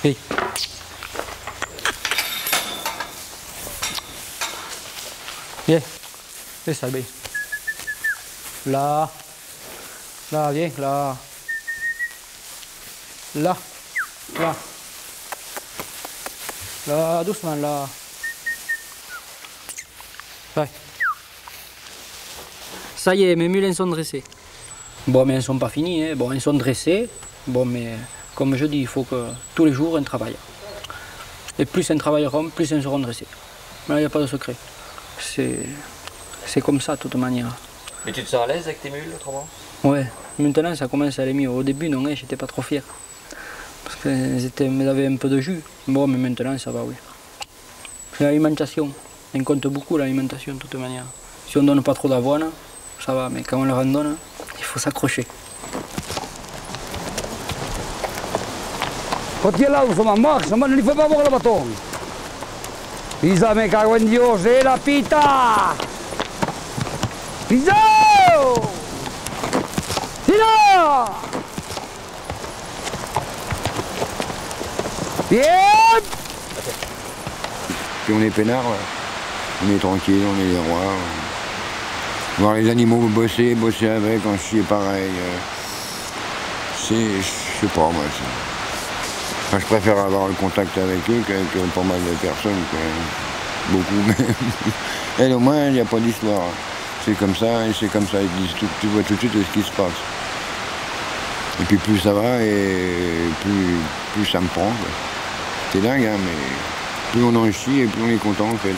Hey. Viens. C'est ça, bien. Là. Là, viens, là. Là. Là. Là, doucement, là. Ouais. Ça y est, mes mulins sont dressés. Bon, mais ils ne sont pas finis, hein. Bon, ils sont dressés. Bon, mais comme je dis, il faut que tous les jours, on travaille. Et plus ils travailleront, plus ils seront dressés. Mais là, il n'y a pas de secret. C'est comme ça, de toute manière. Mais tu te sens à l'aise avec tes mules, autrement? Ouais, maintenant ça commence à aller mieux. Au début, non, j'étais pas trop fier. Parce qu'elles avaient un peu de jus. Bon, mais maintenant, ça va, oui. L'alimentation, on compte beaucoup l'alimentation, de toute manière. Si on donne pas trop d'avoine, ça va, mais quand on leur en donne, il faut s'accrocher. Quand il est là, on marche, on ne lui fait pas voir le bâton. Pisa me cago en Dios, la pita! Pisa! Tira! Bien! Puis on est peinard, on est tranquille, on est les rois. Voir les animaux bosser avec, en chier pareil. Je sais pas moi. Enfin, je préfère avoir le contact avec eux qu'avec pas mal de personnes. Beaucoup même. Elle au moins, il n'y a pas d'histoire. C'est comme ça et c'est comme ça. Tu vois tout de suite ce qui se passe. Et puis plus ça va et plus ça me prend. C'est dingue, hein, mais plus on en chie et plus on est content en fait.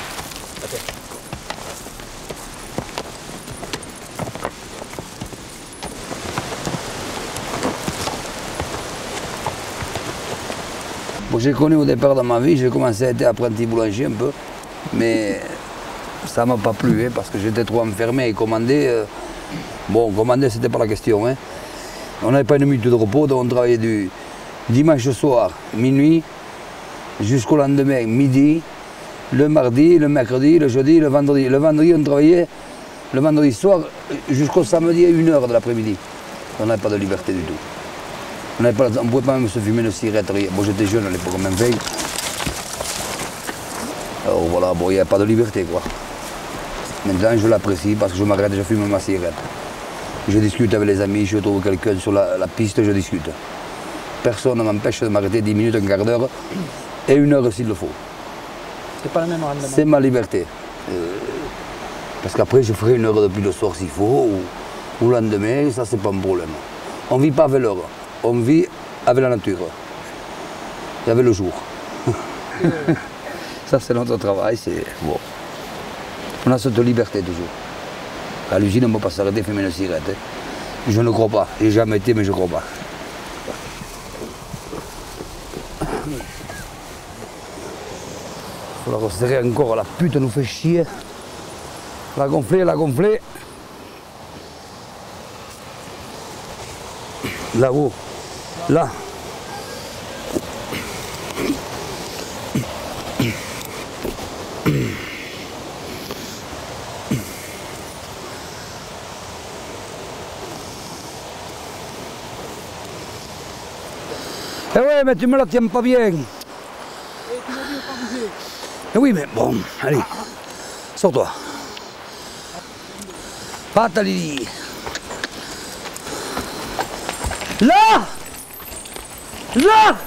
Bon, j'ai connu au départ dans ma vie, j'ai commencé à être apprenti boulanger un peu, mais ça ne m'a pas plu, hein, parce que j'étais trop enfermé et commander. Bon, commander, c'était pas la question. Hein. On n'avait pas une minute de repos, donc on travaillait du dimanche soir, minuit, jusqu'au lendemain, midi, le mardi, le mercredi, le jeudi, le vendredi. Le vendredi, on travaillait le vendredi soir jusqu'au samedi à 1h de l'après-midi. On n'avait pas de liberté du tout. On ne pouvait pas même se fumer une cigarette, rien. Bon, j'étais jeune à l'époque, même veille. Alors voilà, bon, il n'y a pas de liberté, quoi. Maintenant, je l'apprécie parce que je m'arrête, je fume ma cigarette. Je discute avec les amis, je trouve quelqu'un sur la piste, je discute. Personne ne m'empêche de m'arrêter 10 minutes, un quart d'heure et 1 heure s'il le faut. C'est pas le même rendement. C'est ma liberté. Parce qu'après, je ferai 1 heure depuis le soir s'il faut, ou le lendemain, ça, c'est pas un problème. On ne vit pas avec l'heure. On vit avec la nature et avec le jour. Ça, c'est notre travail, c'est bon. On a cette liberté toujours. À l'usine, on ne peut pas s'arrêter de fumer une cigarette. Hein. Je ne crois pas. J'ai jamais été, mais je ne crois pas. Il faut la resserrer encore. La pute nous fait chier. La gonfler, la gonfler. Là-haut. Là. Eh ouais, mais tu me la tiens pas bien. Et tu m'as dit de pas bouger. Eh oui, mais bon, allez. Sors-toi. Pata Lili. Là! Là!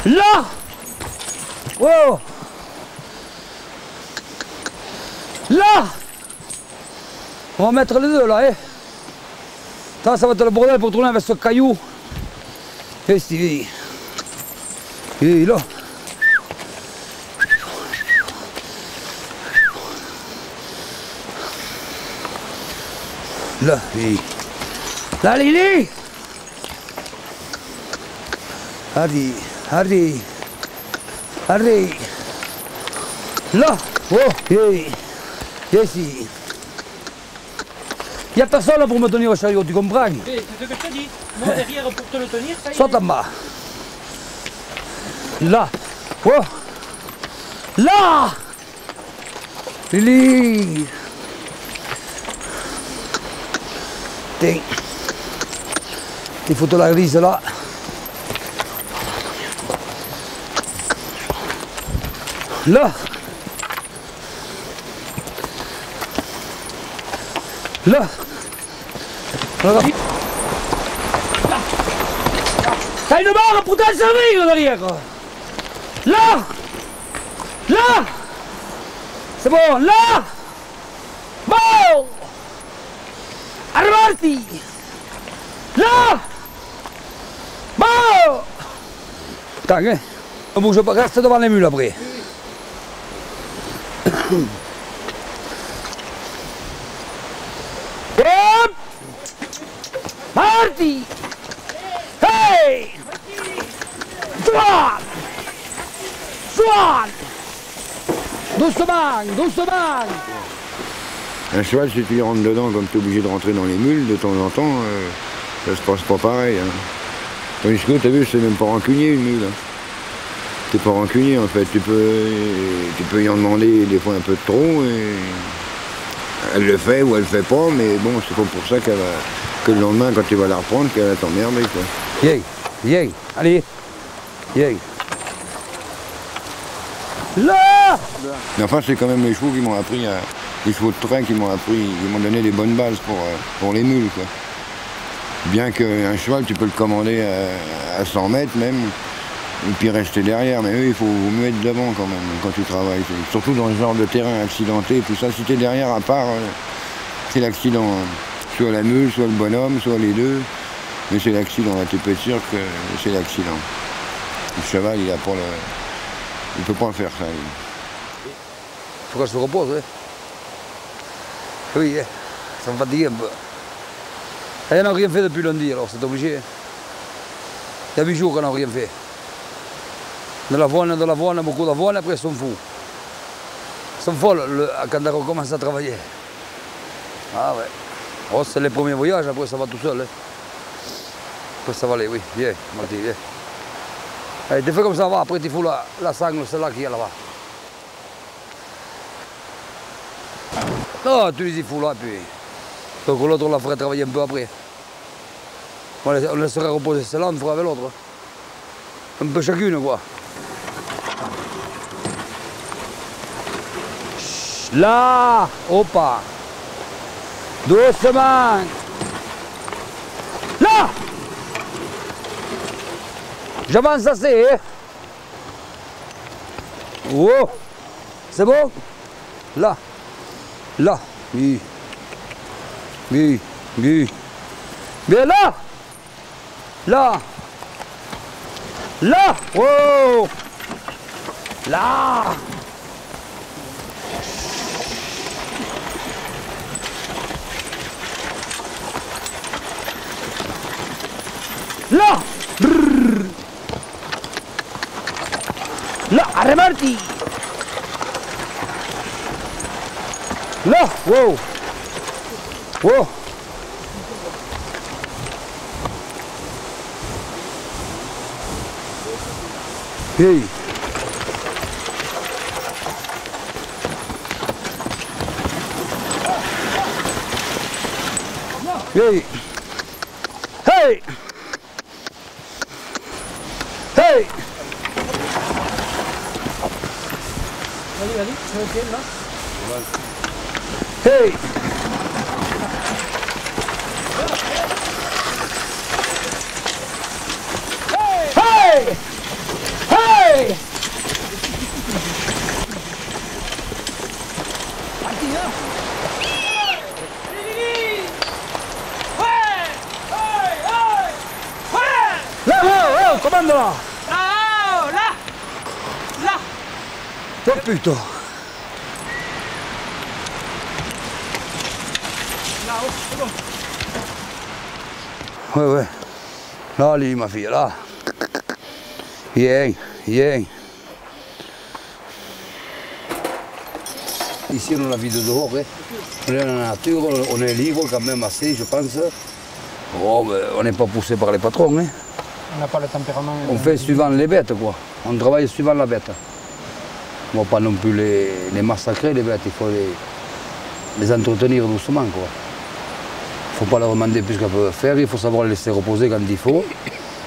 Là! Wow! Là! On va mettre les deux là, hein? Ça va être le bordel pour tourner avec ce caillou. Et Stevie. Et là. Là, et... Là, Lili! Allez, allez. Allez. Là. Oh, et... Ici. Il n'y a personne là pour me tenir au chariot, tu comprends? C'est ce que je te dis. Moi derrière pour te le tenir, ça y est. Saute en bas. Là. Oh. Là. Lili. Tiens. Tu fous la grise là. Là. Là. Là. T'as une barre pour t'en servir derrière. Là. Là. C'est bon, là. Bon. Arrêtez. Là. Bon. Attends, hein. Ne bouge pas, reste devant les mules après. Hop. Parti. Hey. Droite. Droite. Doucement, doucement. Un cheval, si tu y rentres dedans, comme tu es obligé de rentrer dans les mules, de temps en temps, ça se passe pas pareil. Hein. Tandis que tu as vu, c'est même pas rancunier une mule. Hein. T'es pas rancunier en fait, tu peux y en demander des fois un peu de trop et elle le fait ou elle le fait pas, mais bon, c'est pas pour ça que le lendemain, quand tu vas la reprendre, qu'elle va t'emmerder quoi. Yay, yay, allez, yay. Là. Mais enfin, c'est quand même les chevaux qui m'ont appris, les chevaux de train qui m'ont donné des bonnes bases pour les mules quoi. Bien qu'un cheval, tu peux le commander à 100 mètres même, et puis rester derrière, mais eux, il faut mieux être devant quand même, quand tu travailles. Surtout dans ce genre de terrain accidenté, tout ça, si tu es derrière à part, c'est l'accident. Hein. Soit la mule, soit le bonhomme, soit les deux, mais c'est l'accident, tu peux être sûr que c'est l'accident. Le cheval, il a pas il peut pas faire ça. Il faut qu'elle se repose, hein. Oui, ça me fatigue un peu. Elle n'a rien fait depuis lundi, alors c'est obligé. Il y a 8 jours qu'on n'a rien fait. De l'avoine, beaucoup d'avoine, après ils sont fous. Ils sont folles quand on recommence à travailler. Ah ouais. Oh, c'est les premiers voyages, après ça va tout seul. Hein. Après ça va aller, oui. Viens, Marty, viens. Allez, tu fais comme ça, va. Après tu fous la sangle, celle-là qui est là-bas. Non, tu les y fous là, puis. Donc l'autre, on la ferait travailler un peu après. On laisserait reposer celle-là, on fera avec l'autre. Un peu chacune, quoi. Là, opa. Doucement. Là. J'avance assez, hein. Oh. C'est bon? Là. Là. Oui. Oui. Oui. Bien là. Là. Là. Oh. Là. Là. Brrr. Là, arrêtez. Là, wow. Wow. Hey. Hey. Hey. Hey. Allez, tu veux là? Hey. Hey. Hey. Là, commande là. Là. Là. Oh putain. Là-haut, c'est bon. Ouais. Là, allez, ma fille, là. Viens. Ici, on a la vie de dehors, hein. On est dans la nature, on est libre quand même assez, je pense. Oh, mais on n'est pas poussé par les patrons, hein. On n'a pas le tempérament. On fait suivant les bêtes, quoi. On travaille suivant la bête. On ne va pas non plus les massacrer, les bêtes. Il faut les entretenir doucement, quoi. Il ne faut pas leur demander plus qu'elles peuvent faire. Il faut savoir les laisser reposer quand il faut.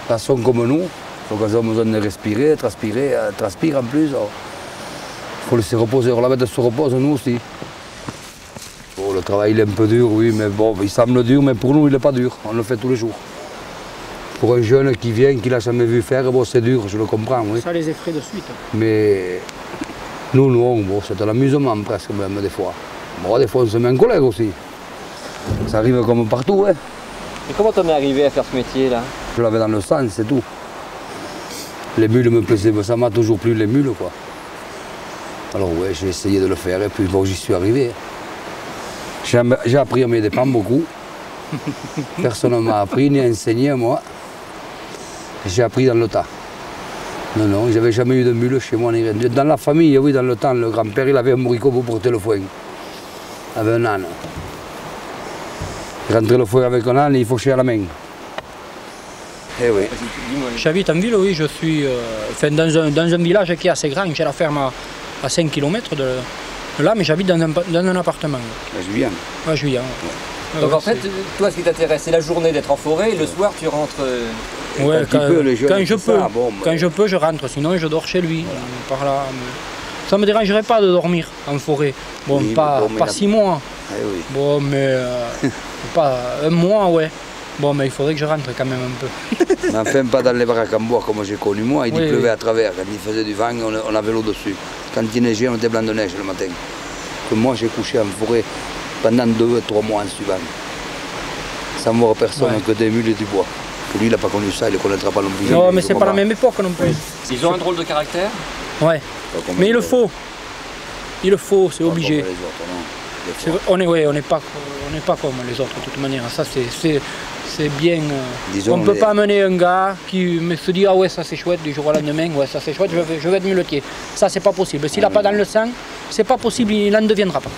Elles sont comme nous. Donc elles ont besoin de respirer, transpire en plus. Alors, faut laisser reposer. La bête se repose, nous aussi. Bon, le travail il est un peu dur, oui, mais bon, il semble dur, mais pour nous il n'est pas dur. On le fait tous les jours. Pour un jeune qui vient, qui l'a jamais vu faire, bon, c'est dur, je le comprends, oui. Ça les effraie de suite. Mais nous, bon, c'est un amusement presque même des fois. Bon, des fois on se met en colère aussi. Ça arrive comme partout, hein. Et comment t'en es arrivé à faire ce métier là? Je l'avais dans le sang, c'est tout. Les mules me plaisaient, mais ça m'a toujours plu les mules, quoi. Alors ouais, j'ai essayé de le faire et puis bon, j'y suis arrivé. J'ai appris à mes dépens beaucoup. Personne ne m'a appris ni enseigné, moi. J'ai appris dans le tas. Non, non, j'avais jamais eu de mule chez moi. Dans la famille, oui, dans le temps, le grand-père, il avait un bourricot pour porter le foin. Il avait un âne. Il rentrait le foin avec un âne et il fauchait à la main. Eh oui. J'habite en ville, oui, je suis dans un village qui est assez grand. J'ai la ferme à 5 km de là, mais j'habite dans un appartement. À Juillan. À Juillan. Ouais. Donc en fait, toi ce qui t'intéresse, c'est la journée d'être en forêt et le soir tu rentres. Ouais, quand je peux. Ça, bon, quand je peux, je rentre, sinon je dors chez lui. Par là. Ça ne me dérangerait pas de dormir en forêt. Bon, oui, pas 6 mois. Eh oui. Bon, mais pas un mois, ouais. Bon, mais il faudrait que je rentre quand même un peu. Mais enfin, pas dans les baraques en bois comme j'ai connu moi. Il Oui, pleuvait oui. à travers. Quand il faisait du vent, on avait l'eau dessus. Quand il neigeait, on était blanc de neige le matin. Que moi, j'ai couché en forêt pendant 2-3 mois en suivant. Sans voir personne que des mules et du bois. Que lui, il n'a pas connu ça, il ne le connaîtra pas non plus. Non, mais c'est pas la même époque non plus. Ils ont un drôle de caractère. Ouais. Mais il le faut. Il le faut, c'est obligé. On n'est pas comme les autres de toute manière. Ça, c'est bien. Disons, on ne peut pas amener un gars qui se dit ah ouais ça c'est chouette du jour au lendemain, ouais ça c'est chouette, je vais être muletier. Ça c'est pas possible. S'il n'a pas dans le sang, c'est pas possible, il n'en deviendra pas.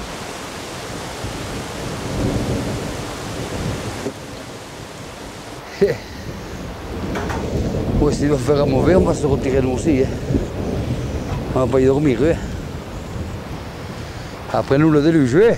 Ouais, s'il va faire un mauvais, on va se retirer nous aussi. Hein. On va pas y dormir. Hein. Après nous le déluge. Hein.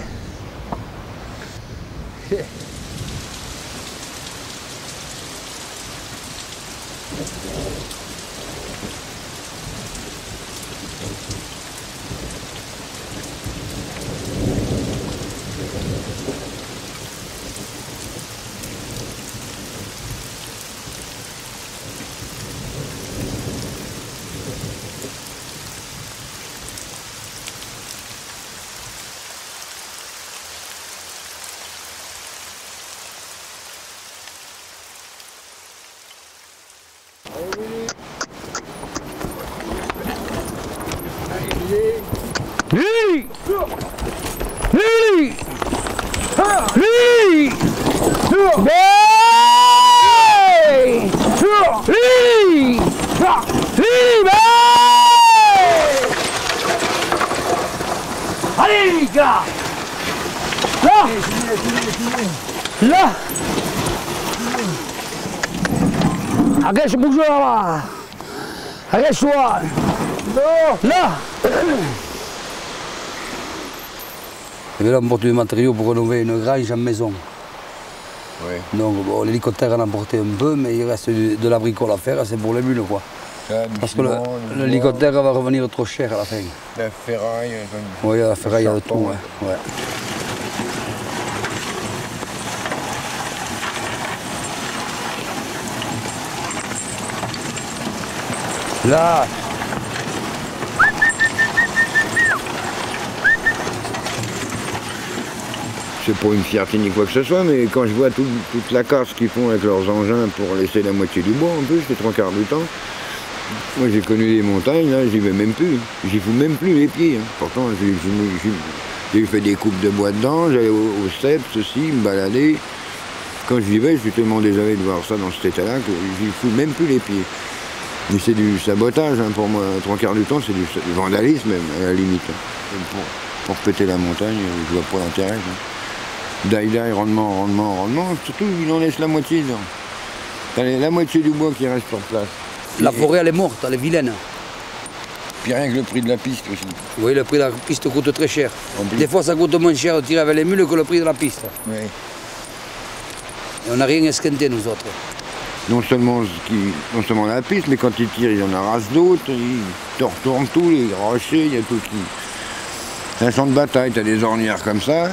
Lili! Lili! Lili! Hey! Lili! Lili! Allez, les gars! Là! Là! Arrête, bouge là! Arrête-toi! Là! Et là, on porte du matériau pour rénover une grange en maison. Oui. Donc bon, l'hélicoptère en a porté un peu, mais il reste de la bricole à faire, c'est pour les mules quoi. Parce que l'hélicoptère va revenir trop cher à la fin. La ferraille. Oui, la ferraille, il y a de tout. Ouais. Ouais. Là. C'est pas une fierté ni quoi que ce soit, mais quand je vois toute la casse qu'ils font avec leurs engins pour laisser la moitié du bois, en plus, c'est 3/4 du temps. Moi j'ai connu les montagnes, là, j'y vais même plus. J'y fous même plus les pieds. Hein. Pourtant, j'ai fait des coupes de bois dedans, j'allais au Steps aussi, me balader. Quand j'y vais, je suis tellement désolé de voir ça dans cet état-là que j'y fous même plus les pieds. Mais c'est du sabotage, hein, pour moi. 3/4 du temps, c'est du vandalisme même, à la limite. Hein. Pour péter la montagne, je vois pas l'intérêt. Hein. Die, rendement, surtout il en laisse la moitié dedans. T'as la moitié du bois qui reste sur place. La forêt elle est morte, elle est vilaine. Puis rien que le prix de la piste aussi. Oui, le prix de la piste coûte très cher. Des fois ça coûte moins cher de tirer avec les mules que le prix de la piste. Oui. Et on n'a rien esquinté nous autres. Non seulement la piste, mais quand ils tirent, ils en arrachent d'autres, ils te retournent tout, les rochers, il y a tout qui... un champ de bataille, tu as des ornières comme ça.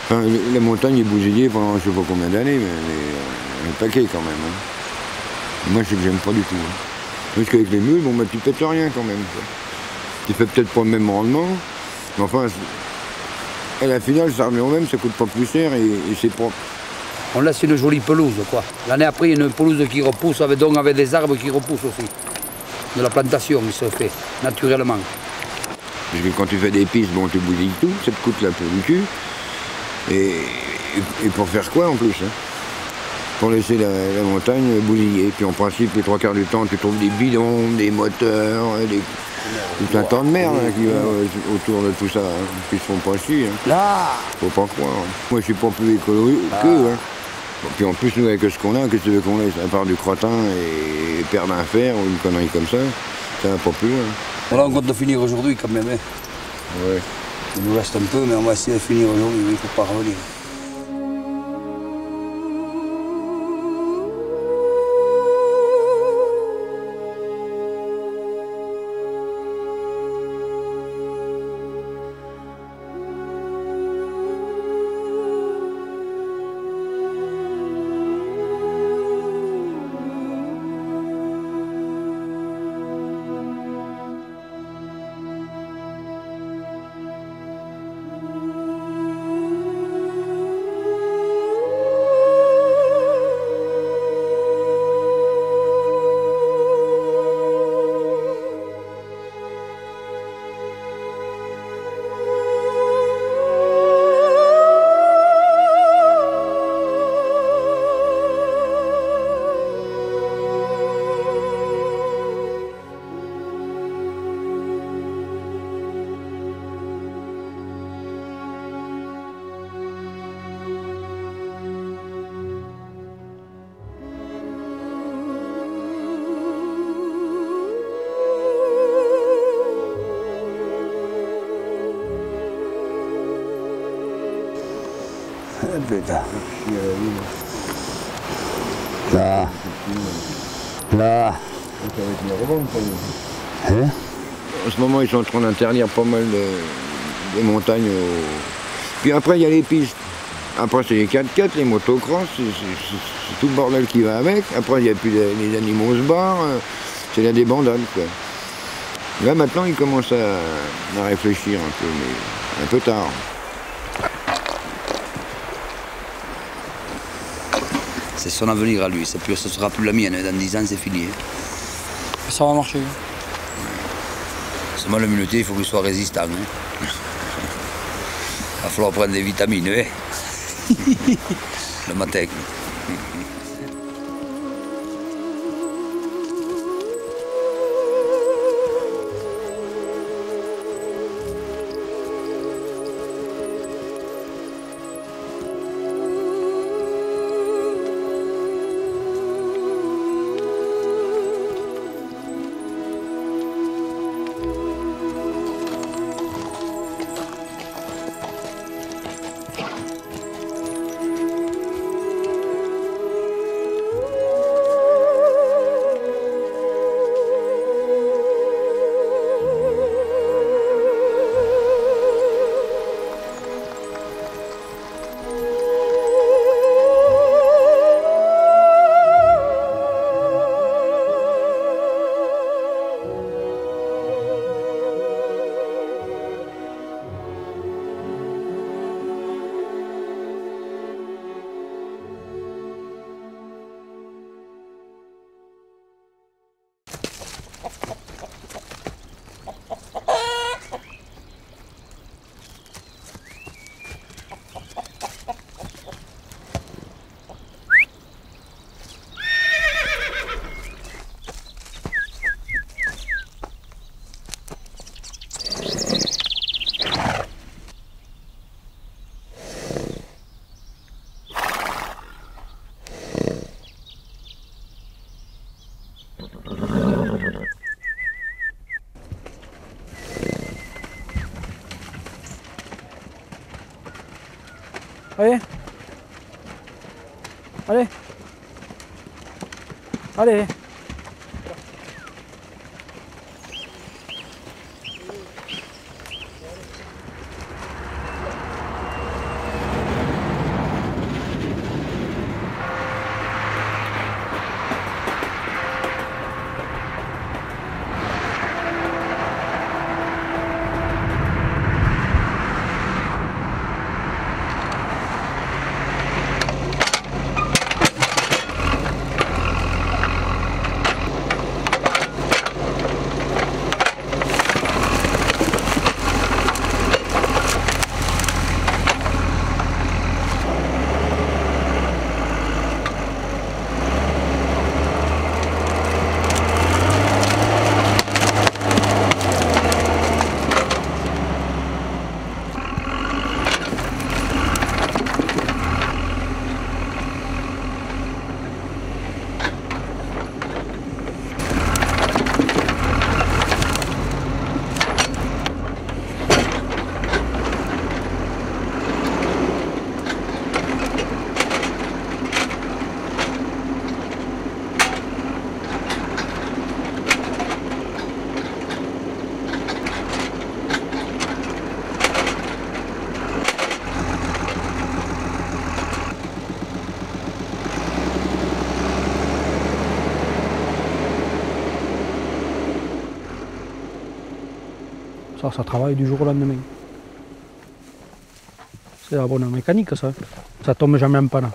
Enfin, la montagne est bousillée pendant je ne sais pas combien d'années, mais un paquet quand même. Hein. Moi, je sais que j'aime pas du tout. Hein. Parce qu'avec les mules, bon, bah, tu pètes rien quand même. Quoi. Tu fais peut-être pas le même rendement, mais enfin, à la finale, ça revient au même, ça coûte pas plus cher et c'est propre. On laisse une jolie pelouse, quoi. L'année après, une pelouse qui repousse, avec des arbres qui repoussent aussi. De la plantation qui se fait, naturellement. Parce que quand tu fais des pistes, bon, tu bousilles tout, ça te coûte la peau du cul. Et pour faire quoi en plus hein? Pour laisser la montagne bousiller. Puis en principe, les 3/4 du temps, tu trouves des bidons, des moteurs, tout un tas de merde hein, qui va autour de tout ça, hein, qui se font pas chier. Hein. Là, faut pas croire. Hein. Moi, je suis pas plus écolo qu'eux. Hein. Bon, puis en plus, nous, avec ce qu'on a, qu'est-ce que tu veux qu'on laisse? À part du crottin et perdre un fer ou une connerie comme ça va pas plus loin. voilà, on compte de finir aujourd'hui quand même. Hein. Ouais. Il nous reste un peu, mais on va essayer de finir aujourd'hui, il ne faut pas revenir. Putain. Là. Là. Hein? En ce moment, ils sont en train d'interdire pas mal de montagnes. Puis après, il y a les pistes. Après, c'est les 4x4, les motocross, c'est tout le bordel qui va avec. Après, il n'y a plus les animaux se barrent. C'est la débandade, quoi. Là, maintenant, ils commencent à réfléchir un peu, mais un peu tard. C'est son avenir à lui, ce ne sera plus la mienne, dans 10 ans c'est fini. Ça va marcher. Seulement le muletier, il faut qu'il soit résistant. Hein. Il va falloir prendre des vitamines, hein. Le matin. Allez. Allez. Allez. Ça travaille du jour au lendemain. C'est la bonne mécanique, ça. Ça tombe jamais en panne.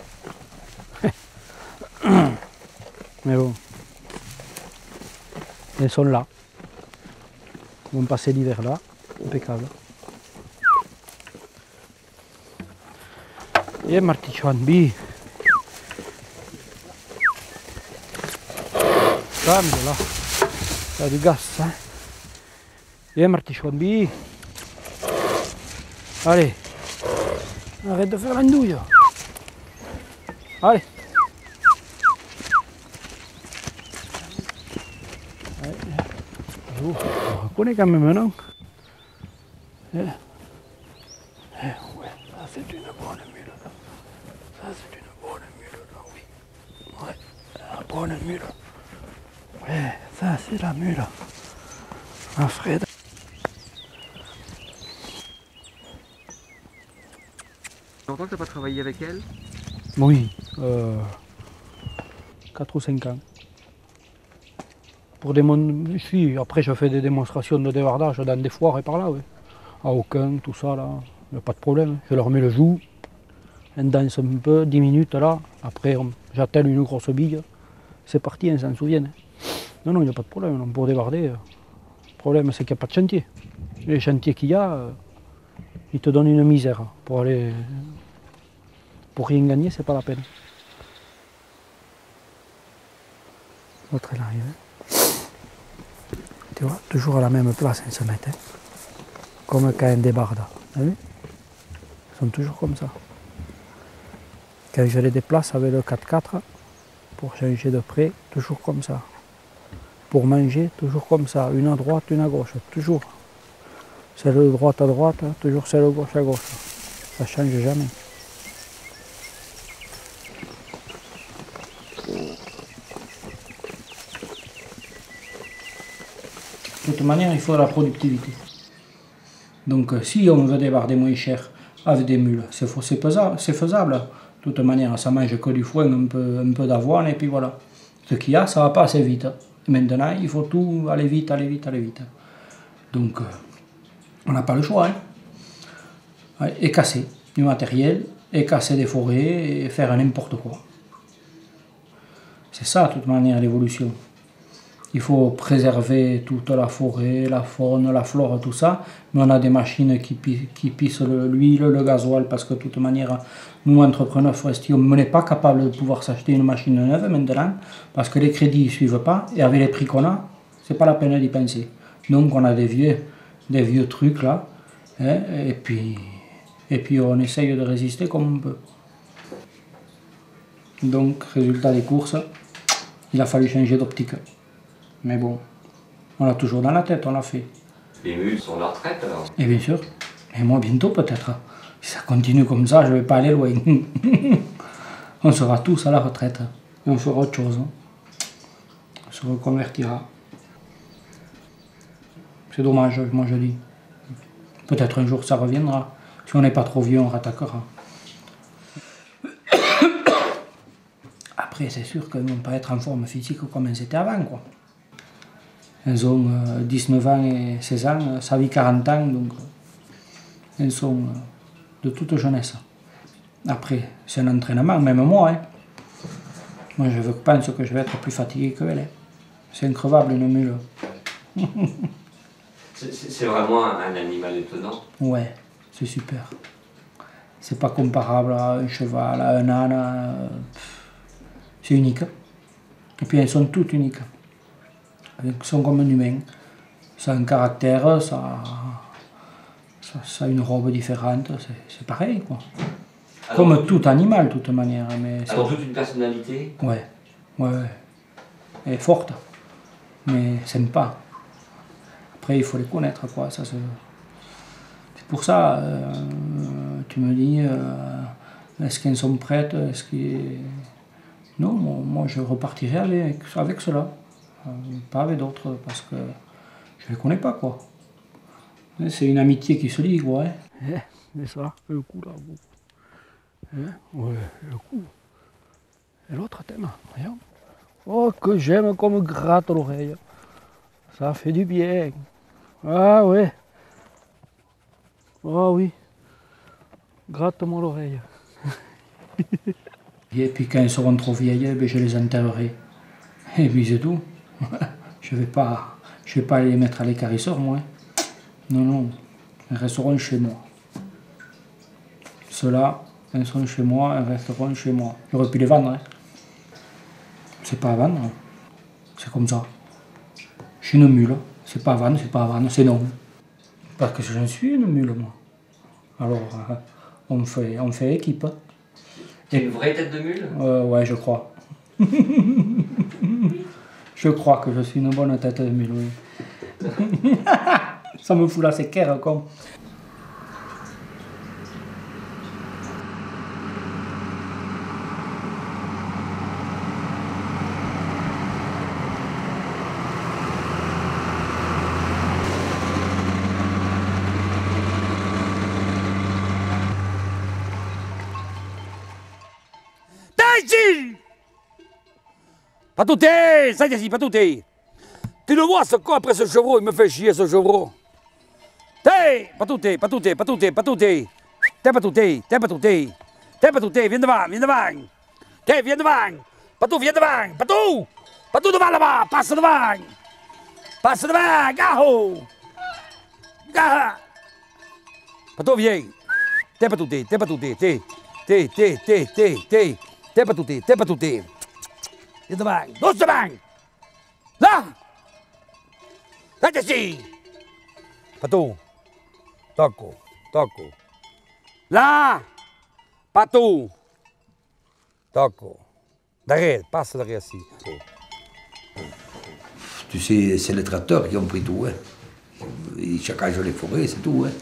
Mais bon. Ils sont là. Ils vont passer l'hiver là. Impeccable. Et Marty Chouanbi. Ça, mais là. Ça a du gaz, hein. Et Marty Chouanbi. Allez. Arrête de faire l'andouille. Allez. On reconnaît quand même, non? Ouais, ça c'est une bonne mule. Ça c'est une bonne mule, oui. Ouais, une bonne mule. Ouais, ça c'est la mule. Ah, Fred. Ça fait longtemps que tu n'as pas travaillé avec elle? Oui, 4 ou 5 ans. Si, après je fais des démonstrations de débardage dans des foires et par là, oui. À Aucun, tout ça là, il n'y a pas de problème. Je leur mets le joug, on danse un peu, 10 minutes là, après j'attelle une grosse bille, c'est parti, on s'en souvient. Non, il n'y a pas de problème, pour débarder, le problème c'est qu'il n'y a pas de chantier. Les chantiers qu'il y a, ils te donnent une misère. Pour rien gagner, c'est pas la peine. L'autre elle arrive. Tu vois, toujours à la même place ils se mettent. Comme quand on débarde. T'as vu? Ils sont toujours comme ça. Quand je les déplace avec le 4x4, pour changer de près, toujours comme ça. Pour manger, toujours comme ça. Une à droite, une à gauche. Toujours. Celle de droite à droite, toujours celle de gauche à gauche. Ça ne change jamais. De toute manière, il faut la productivité. Donc si on veut débarder moins cher avec des mules, c'est faisable. De toute manière, ça mange que du foin, un peu d'avoine et puis voilà. Ce qu'il y a, ça va pas assez vite. Maintenant, il faut tout aller vite, aller vite, aller vite. Donc, on n'a pas le choix. Hein. Et casser du matériel, et casser des forêts, et faire n'importe quoi. C'est ça, de toute manière, l'évolution. Il faut préserver toute la forêt, la faune, la flore, tout ça. Mais on a des machines qui pissent l'huile, le gasoil, parce que de toute manière, nous, entrepreneurs forestiers, on n'est pas capable de pouvoir s'acheter une machine neuve maintenant, parce que les crédits ne suivent pas, et avec les prix qu'on a, c'est pas la peine d'y penser. Donc on a des vieux trucs là, hein, et puis on essaye de résister comme on peut. Donc, résultat des courses, il a fallu changer d'optique. Mais bon, on l'a toujours dans la tête, on l'a fait. Les mules sont à la retraite alors? Et bien sûr. Et moi bientôt peut-être. Si ça continue comme ça, je ne vais pas aller loin. On sera tous à la retraite. Et on fera autre chose. On se reconvertira. C'est dommage, moi je dis. Peut-être un jour ça reviendra. Si on n'est pas trop vieux, on rattaquera. Après, c'est sûr qu'ils ne vont pas être en forme physique comme ils étaient avant, quoi. Ils ont 19 ans et 16 ans, ça vit 40 ans, donc ils sont de toute jeunesse. Après, c'est un entraînement, même moi. Hein. Moi, je pense que je vais être plus fatigué qu'elle. Hein. C'est increvable, une mule. C'est vraiment un animal étonnant. Ouais, c'est super. C'est pas comparable à un cheval, à un âne. C'est unique. Et puis elles sont toutes uniques. Elles sont comme un humain. Ça a un caractère, ça a une robe différente, c'est pareil quoi. Alors, comme tout animal de toute manière. Mais alors toute une personnalité? Ouais. Elle est forte, mais sympa. Après il faut les connaître quoi. C'est pour ça, tu me dis, est-ce qu'elles sont prêtes, Non, moi je repartirai avec cela. Pas avec d'autres, parce que je ne les connais pas, quoi. C'est une amitié qui se lie, quoi. Hein. C'est ça, le coup, là. Ouais, le coup. Et l'autre thème, regarde. Oh, que j'aime comme gratte l'oreille. Ça fait du bien. Ah ouais. Oh oui. Gratte-moi l'oreille. Et puis quand elles seront trop vieilles, ben je les enterrerai. Et puis c'est tout. Je vais pas les mettre à l'écarisseur, moi. Non, non. Elles resteront chez moi. Ceux-là, elles seront chez moi, elles resteront chez moi. J'aurais pu les vendre. Hein. C'est pas à vendre. C'est comme ça. Je suis une mule. C'est pas à vendre, c'est non. Parce que j'en suis une mule, moi. Alors, on fait équipe. C'est une vraie tête de mule? Ouais, je crois. Je crois que je suis une bonne tête de mule, oui. Ça me fout la séquère, comme. Pas tout est, ça ici, pas tout est. Tu le vois ce con après ce chevreau, il me fait chier ce chevreau. T'es, pas tout est, pas tout est, pas tout est, pas tout est. T'es pas tout est, t'es pas tout est. T'es pas tout est, viens devant, viens devant. T'es, viens devant. Pas tout, viens devant, pas tout. Pas tout devant là-bas, passe devant. Passe devant, gaho. Gaha. Pas tout, viens. T'es pas tout est, t'es pas tout est, t'es. T'es pas tout est, t'es pas tout est. Viens devant, doucement. Là. Là, ici. Pas tout. Tocco, tocco. Là. Pas tout. Tocco. Derrière, passe derrière ici. Tu sais, c'est les tracteurs qui ont pris tout. Hein. Ils saccagent les forêts, c'est tout. Hein.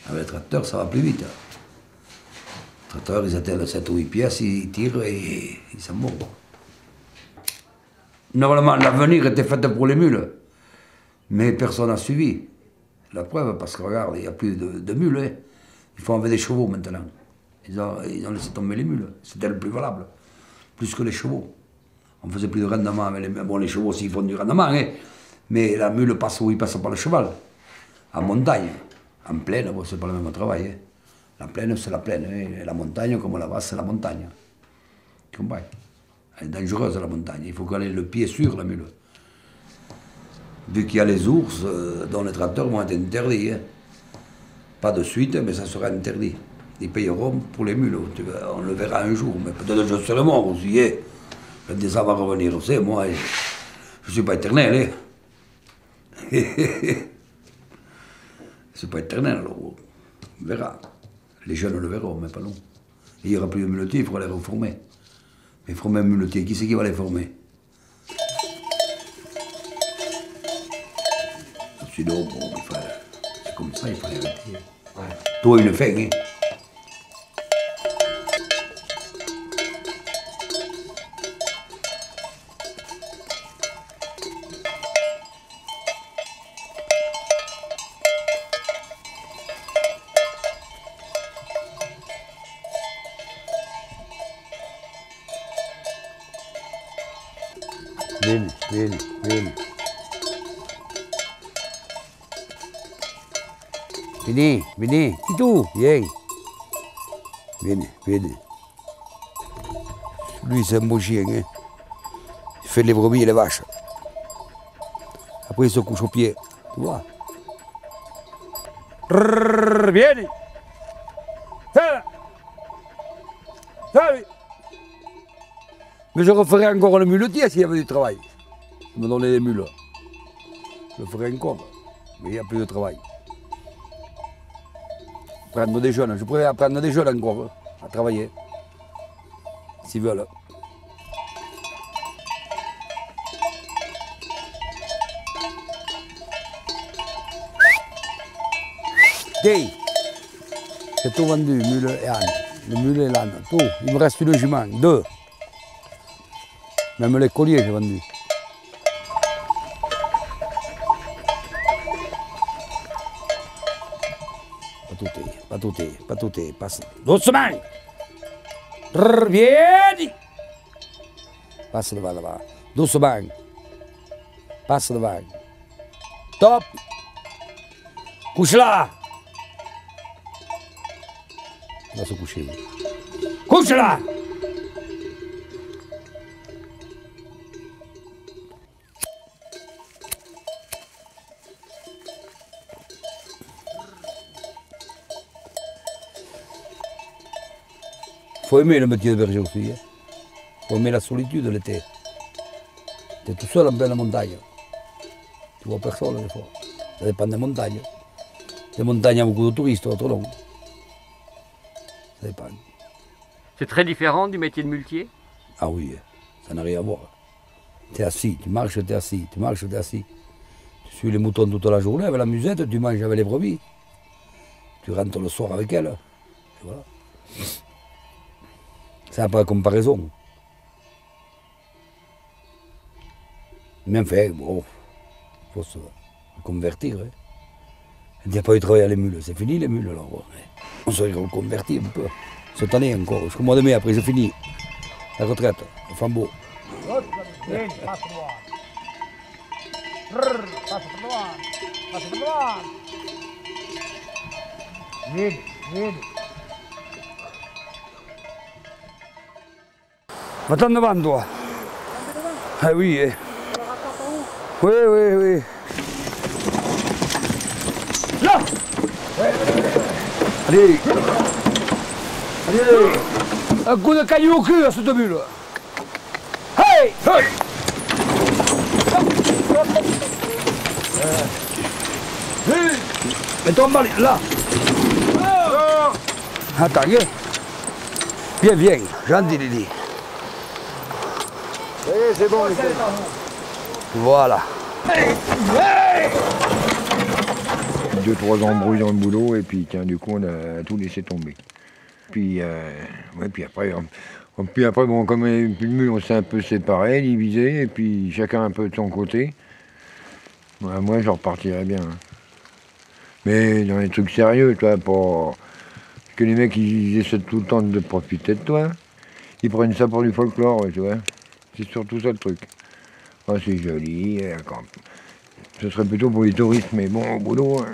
Avec les tracteurs, ça va plus vite. Les tracteurs, ils atteignent 7 ou 8 pièces, ils tirent et ils s'en vont. Normalement, l'avenir était fait pour les mules, mais personne n'a suivi. La preuve, parce que regarde, il n'y a plus de mules. Hein. Il faut enlever des chevaux maintenant. Ils ont laissé tomber les mules. C'était le plus valable, plus que les chevaux. On ne faisait plus de rendement avec les mules. Bon, les chevaux aussi font du rendement, hein. Mais la mule passe où il passe par le cheval. En montagne, en plaine, bon, c'est pas le même travail. Hein. La plaine, c'est la plaine. Hein. Et la montagne, comme la base, c'est la montagne. Tu comprends? Elle est dangereuse la montagne, il faut qu'elle ait le pied sur la mule. Vu qu'il y a les ours, dont les tracteurs vont être interdits. Hein. Pas de suite, mais ça sera interdit. Ils payeront pour les mules, on le verra un jour, mais peut-être je serai mort aussi. Hein. Ça va revenir aussi, moi, je ne suis pas éternel. Hein. Je ne suis pas éternel, alors on verra. Les jeunes le verront, mais pas nous. Il n'y aura plus de muletiers, il faudra les reformer. Mais former un muletier, qui c'est qui va les former? Sinon, bon, c'est comme ça, il faut les arrêter. Ouais. Toi, une fin, hein? Vieni. Vieni, tu, vieni. Vieni. Lui, c'est un beau chien, hein. Il fait les brebis et les vaches. Après, il se couche au pied, tu vois. Vieni. Mais je referais encore le muletier s'il y avait du travail. Me donner des mules. Je le ferai encore, mais il n'y a plus de travail. Prendre des jeunes, je pourrais apprendre des jeunes encore à travailler, s'ils veulent. Hey, j'ai tout vendu, mule et âne. Le mule et l'âne, tout. Il me reste une jument, 2. Même les colliers, j'ai vendu. Pas tout est, passe. Doucement! Vieni! Passe devant là-bas. Doucement. Passe devant. Top! Couche là! Il va se coucher, oui. Couche là! Faut aimer le métier de berger aussi. Hein. Faut aimer la solitude l'été. Tu es tout seul en pleine montagne. Tu vois personne des fois. Ça dépend des montagnes. Des montagnes avec beaucoup de touristes, d'autres non. Ça dépend. C'est très différent du métier de muletier? Ah oui, ça n'a rien à voir. Tu es assis, tu marches, tu es assis, tu marches, tu es assis. Tu suis les moutons toute la journée avec la musette, tu manges avec les brebis. Tu rentres le soir avec elles. Et voilà. Ça n'a pas de comparaison. Mais enfin, bon, il faut se convertir. Hein. Il n'y a pas eu de travail à les mules, c'est fini les mules alors. Bon, on se reconvertit un peu. Cette année encore, jusqu'au mois de mai, après c'est fini. La retraite, au Fambeau. Va-t'en devant toi. Ah oui, eh. Oui, oui, oui. Là! Allez! Allez! Un coup de caillou au cul à cette mule! Hey! Hey! Mets-toi en bas, là! Attends, viens! Viens, viens, gentil Lily. C'est bon, les gars. Voilà. 2-3 embrouilles dans le boulot et puis tiens, du coup on a tout laissé tomber. Puis, ouais, puis après, bon, comme les mules, on s'est un peu séparés, divisés, et puis chacun un peu de son côté. Ouais, moi je repartirais bien. Hein. Mais dans les trucs sérieux, toi, pour que les mecs ils essaient tout le temps de profiter de toi, ils prennent ça pour du folklore, tu vois. C'est surtout ça le truc. Oh, c'est joli, ce serait plutôt pour les touristes, mais bon, au boulot, hein.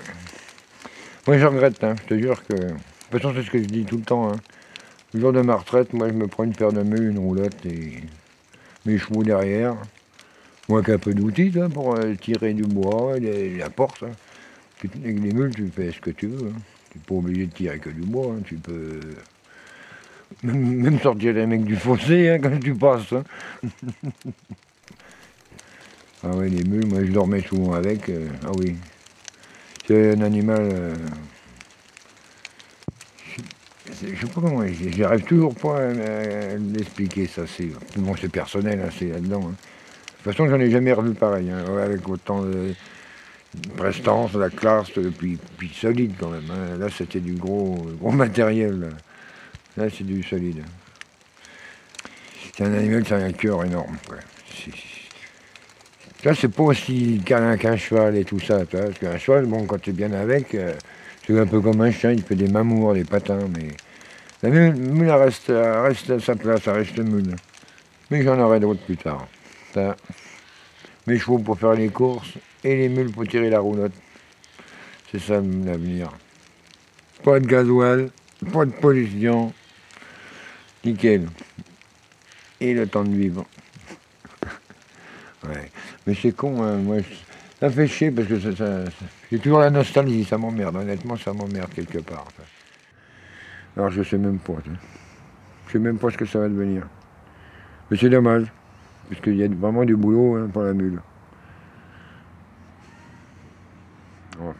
Moi je regrette, hein, je te jure que... De toute façon, c'est ce que je dis tout le temps. Hein. Le jour de ma retraite, moi je me prends une paire de mules, une roulotte et mes chevaux derrière. Moi qui ai un peu d'outils pour tirer du bois, la porte. Hein. Avec les mules, tu fais ce que tu veux. Hein. Tu n'es pas obligé de tirer que du bois, hein. Tu peux... Même sortir les mecs du fossé hein, quand tu passes. Hein. Ah ouais, les mules, moi je dormais souvent avec. Ah oui. C'est un animal. Je sais pas comment. J'arrive toujours pas à l'expliquer ça. Bon, c'est personnel, hein, c'est là-dedans. Hein. De toute façon, j'en ai jamais revu pareil. Hein, avec autant de prestance, la classe, puis solide quand même. Hein. Là, c'était du gros matériel. Là, c'est du solide. C'est un animal qui a un cœur énorme. Quoi. Là, c'est pas aussi câlin qu'un cheval et tout ça. Parce qu'un cheval, bon, quand tu es bien avec, c'est un peu comme un chien, il fait des mamours, des patins. Mais la mule reste à sa place, elle reste mule. Mais j'en aurai d'autres plus tard. Ça, mes chevaux pour faire les courses et les mules pour tirer la roulotte. C'est ça l'avenir. Pas de gasoil, pas de pollution. Nickel. Et le temps de vivre. Ouais. Mais c'est con, hein. Moi, ça fait chier parce que j'ai toujours la nostalgie, ça m'emmerde. Honnêtement, ça m'emmerde quelque part. Ça. Alors je sais même pas. Je sais même pas ce que ça va devenir. Mais c'est dommage. Parce qu'il y a vraiment du boulot hein, pour la mule. Enfin.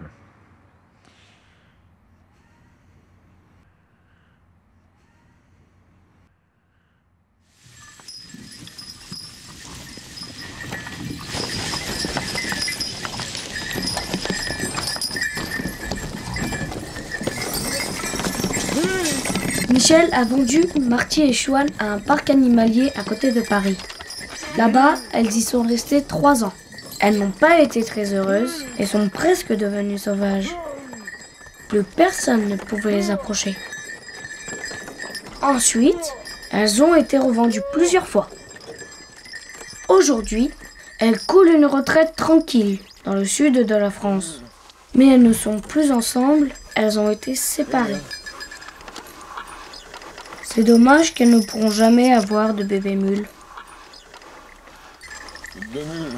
Michel a vendu Marty et Chouane à un parc animalier à côté de Paris. Là-bas, elles y sont restées 3 ans. Elles n'ont pas été très heureuses et sont presque devenues sauvages. Plus personne ne pouvait les approcher. Ensuite, elles ont été revendues plusieurs fois. Aujourd'hui, elles coulent une retraite tranquille dans le sud de la France. Mais elles ne sont plus ensemble, elles ont été séparées. C'est dommage qu'elles ne pourront jamais avoir de bébé mule. Deux mules.